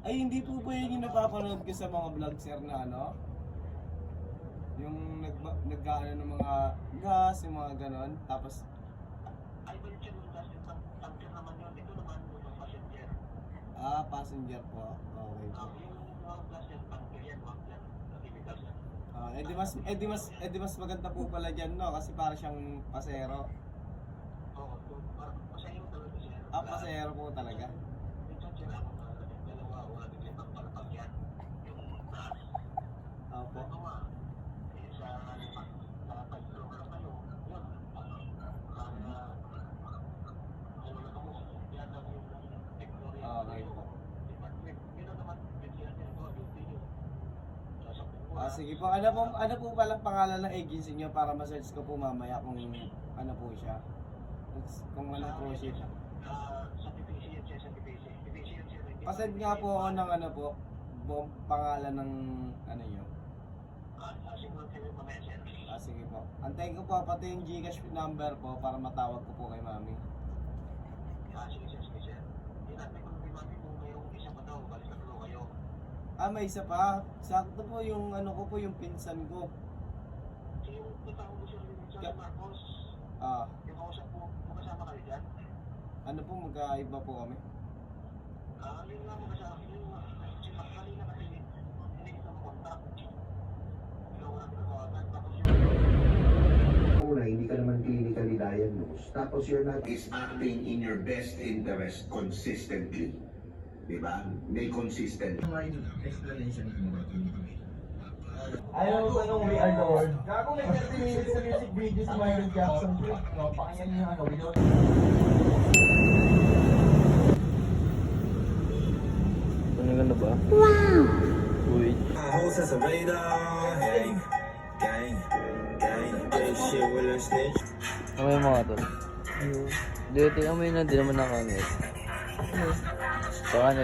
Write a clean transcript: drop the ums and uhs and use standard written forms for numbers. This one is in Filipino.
Ay, hindi po ba yun yung napapanood ko sa mga vlog, sir, na ano? Yung nag-ano ng mga gas, yung mga ganon. Tapos, Ay, ba yun yung gas? Yung tanker naman yun. Ito naman yung passenger. passenger po. Okay po. Yung mga gas yung tanker yan. Mga yan. Chemicals yan. Mas maganda po pala dyan, no? Kasi para siyang pasero. Oo. Parang pasahero talaga siya. Pasero po talaga. Minsan sila ako talaga. Dalawa, wala din yung palapag yan. Yung gas. Opo. Dalawa. Sa pag-flow na kayo. Yun. Okay po. Sige po. Ano po palang pangalan ng agency niyo para ma-search ko po mamaya kung ano po siya. Kung ano po siya. Sa PPC yan siya, sa PPC. PPC yan siya. Pasend nga po ako ng ano po, buong pangalan ng ano niyo. Siguro kayo mamaya siya. Sige po. Antayin ko po pati yung Gcash number po para matawag ko po kay mami. Sige siya. Hinatay ko kay mami kung mayroong isa pa daw, balik na tulo kayo. May isa pa. Sakto po yung ano ko po, yung pinsan ko. Yung natawag ko siya rin sa Marcos. Yung kausap po, makasama kayo dyan? Ano po, magkaiba po kami. Yun nga makasama. Yung kanina kasi hindi kita makontak. Ginawa natin ang kawagan. Tapos Una, hindi ka naman clinically diagnosed. Tapos you're not is acting in your best interest consistently. Diba? May consistent. Ayaw ko anong We Are the World. Gago may 30 minutes sa music video si Michael Jackson. Pakinggan niyo ano, without... Ano ganda ba? Wow! Uy. Amoy mga tol. Dito amoy na, di naman nakangit. Baka nila